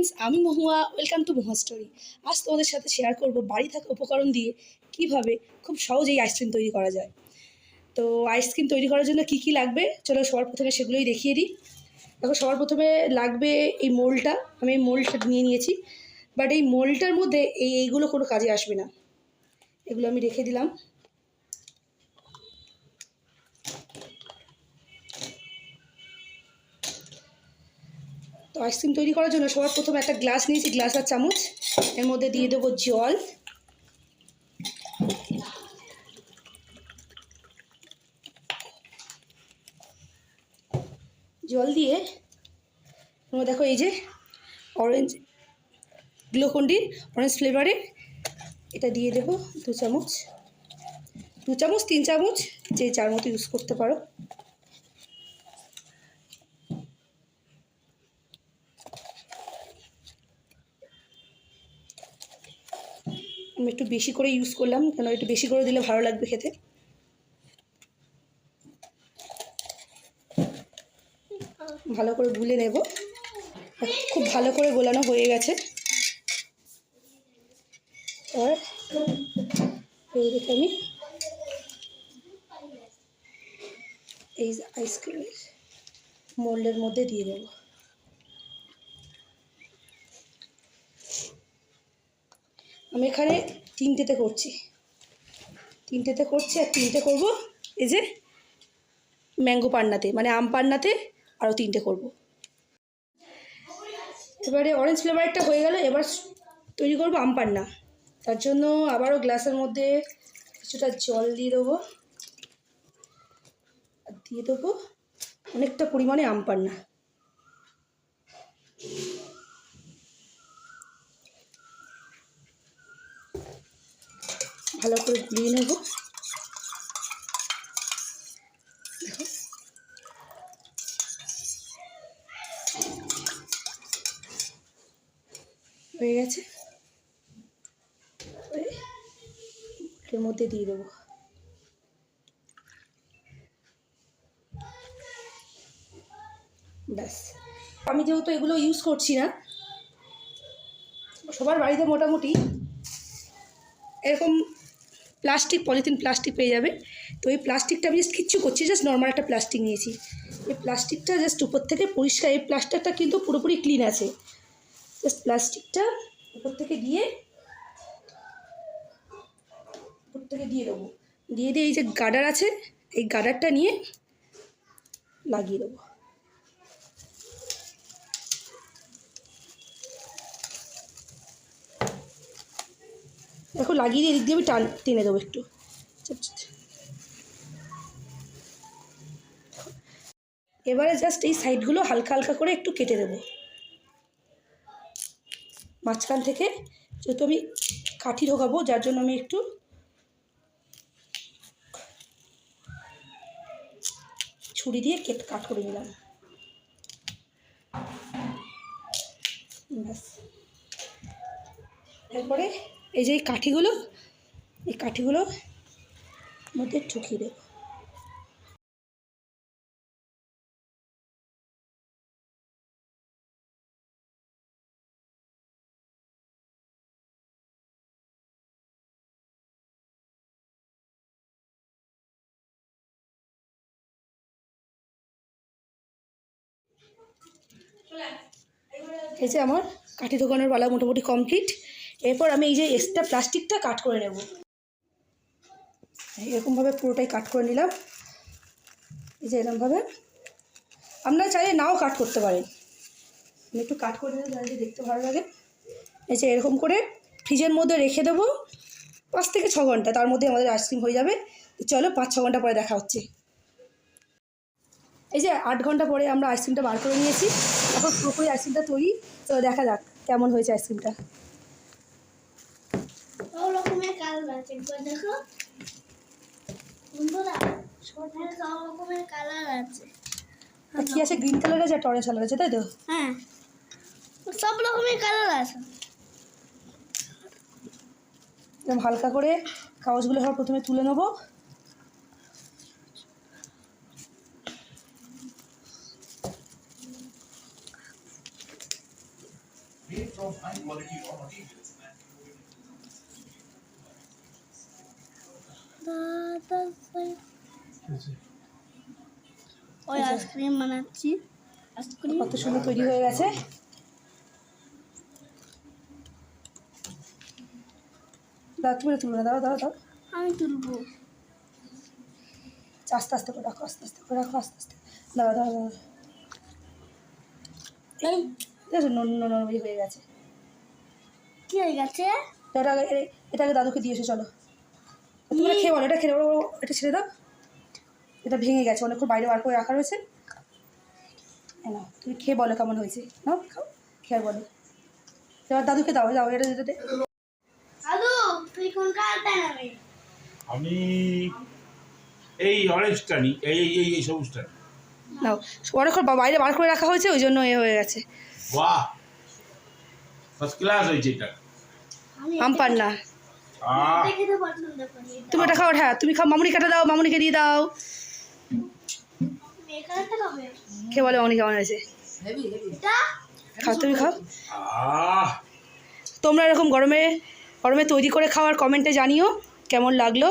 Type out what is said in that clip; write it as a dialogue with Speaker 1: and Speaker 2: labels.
Speaker 1: Friends, আমি Mahua. Welcome to Mahua story. আজ তোমাদের সাথে শেয়ার করব বাড়ি থাকা উপকরণ দিয়ে কিভাবে খুব সহজেই আইসক্রিম তৈরি করা যায়। তো আইসক্রিম তৈরি করার জন্য কি কি লাগবে চলো সবার প্রথমে সেগুলোই দেখিয়ে দিই। দেখো, সবার প্রথমে লাগবে এই মোল্ডটা। আমি এই মোল্ডটা নিয়ে নিয়েছি, বাট এই মোল্ডটার মধ্যে এইগুলো কোনো কাজে আসবে না, এগুলো আমি রেখে দিলাম। তো আইসক্রিম তৈরি করার জন্য সবার প্রথমে একটা গ্লাস নিয়েছি, গ্লাস আর চামচ। এর মধ্যে দিয়ে দেবো জল। জল দিয়ে তোমরা দেখো এই যে অরেঞ্জ গ্লুকন-ডি অরেঞ্জ ফ্লেভারের, এটা দিয়ে দেবো 2 চামচ, 3 চামচ, যে যার মতো ইউজ করতে পারো। আমি একটু বেশি করে ইউজ করলাম, কেন একটু বেশি করে দিলে ভালো লাগবে খেতে। ভালো করে গুলে নেব। খুব ভালো করে গোলানো হয়ে গেছে। আর এই দেখে আমি এই আইসক্রিমের মোল্ডের মধ্যে দিয়ে দেব। আমি এখানে তিনটেতে করছি আর তিনটে করব এই যে ম্যাঙ্গো পান্নাতে, মানে আম পান্নাতে আরও 3টে করব। এবারে অরেঞ্জ ফ্লেভারটা হয়ে গেল, এবার তৈরি করব আম পান্না। তার জন্য আবারও গ্লাসের মধ্যে কিছুটা জল দিয়ে দেবো, আর দিয়ে দেবো অনেকটা পরিমাণে আম পান্না। ভালো করে গুলিয়ে নেব। হয়ে গেছে, এর মধ্যে দিয়ে দেবো। ব্যাস। আমি যেহেতু এগুলো ইউজ করছি না, সবার বাড়িতে মোটামুটি এরকম পলিথিন প্লাস্টিক পেয়ে যাবে। তো এই প্লাস্টিকটা আমি জাস্ট কিচ্ছু করছি, জাস্ট নর্মাল একটা প্লাস্টিক নিয়েছি। এই প্লাস্টিকটা জাস্ট উপর থেকে পরিষ্কার, এই প্লাস্টিকটা কিন্তু পুরোপুরি ক্লিন আছে। জাস্ট প্লাস্টিকটা উপর থেকে দিয়ে দেবো। দিয়ে এই যে গার্ডার আছে, এই গার্ডারটা নিয়ে লাগিয়ে দেবো। দেখো, লাগিয়ে দিয়ে এদিক দিয়ে আমি টেনে দেবো একটু। এবারে জাস্ট এই সাইডগুলো হালকা হালকা করে একটু কেটে দেবো মাঝখান থেকে, যেহেতু আমি কাঠি ঢোকাবো, যার জন্য আমি একটু ছুরি দিয়ে কাট করে নিলাম। ব্যাস। এরপরে এই যে এই কাঠিগুলো মধ্যে ঢুকিয়ে দেবো। এই যে আমার কাঠি ঢোকানোর পালা মোটামুটি কমপ্লিট। এরপর আমি এই যে এক্সট্রা প্লাস্টিকটা কাট করে নেব। এরকমভাবে পুরোটাই কাট করে নিলাম। এই যে এরকমভাবে আপনারা চাইলে নাও কাট করতে পারেন, আমি একটু কাট করে নিলে যাতে দেখতে ভালো লাগে। এই যে এরকম করে ফ্রিজের মধ্যে রেখে দেবো 5 থেকে 6 ঘন্টা, তার মধ্যে আমাদের আইসক্রিম হয়ে যাবে। চলো 5-6 ঘন্টা পরে দেখা হচ্ছে। এই যে 8 ঘন্টা পরে আমরা আইসক্রিমটা বার করে নিয়েছি। এখন পুরোপুরি আইসক্রিমটা তৈরি। তো দেখা যাক কেমন হয়েছে আইসক্রিমটা।
Speaker 2: রকমের কালার আছে, দেখো বন্ধুরা, সব রকমের কালার আছে।
Speaker 1: কি আছে? গ্রিন কালার আছে, অরেঞ্জ কালার আছে, তাই তো?
Speaker 2: হ্যাঁ, সব রকমের কালার আছে।
Speaker 1: এরকম হালকা করে কাগজগুলো সব প্রথমে তুলে নেবো।
Speaker 2: ওই আইসক্রিম বানাচ্ছি। আইসক্রিম
Speaker 1: কত সুন্দর তৈরি হয়ে গেছে। দাও, তুমি তুলবে না, দাও দাও দাও।
Speaker 2: আমি তুলবো।
Speaker 1: আস্তে আস্তে করে রাখো, আস্তে আস্তে করে রাখো, আস্তে আস্তে। দাও দাও দাও। এই দেখো নরম হয়ে গেছে।
Speaker 2: কি হয়ে গেছে?
Speaker 1: এটাকে দাদুকে দিয়ে এসো, চলো। তুমি এটা খেয়ে বলো, এটা খেয়ে বলো, এটা ছেড়ে দাও। এটা ভেঙে গেছে, অনেকক্ষণ বাইরে বার করে রাখা রয়েছে। না, তুমি খেয়ে বলো কেমন হয়েছে। নাও খাও, খেয়ে বলো। এবার দাদুকে দাও, দাও এটা দিতে।
Speaker 2: দাদু তুই কোন কালটা নেবে?
Speaker 3: আমি এই অরেঞ্জটা নি, এই এই এই এই সবুজটা নি।
Speaker 1: নাও, অনেকক্ষণ বাইরে বার করে রাখা হয়েছে, ওই জন্য এ হয়ে গেছে।
Speaker 3: বাহ, ফার্স্ট ক্লাস হয়েছে এটা।
Speaker 2: আমি
Speaker 1: আমপার না,
Speaker 3: আহ,
Speaker 2: এটা খেতে পছন্দ করি।
Speaker 1: তুমি এটা খাও। হ্যাঁ তুমি খাও, মামুনি কাটা দাও, মামুনিকে দিয়ে দাও।
Speaker 2: তুমি এই কালারটা খাবে?
Speaker 1: খেয়ে বলো মামুনি কেমন হয়েছে।
Speaker 2: এটা
Speaker 1: খাও, তুমি খাও।
Speaker 3: আহ,
Speaker 1: তোমরা এরকম গরমে গরমে তৈরি করে খাওয়ার কমেন্টে জানিও কেমন লাগলো।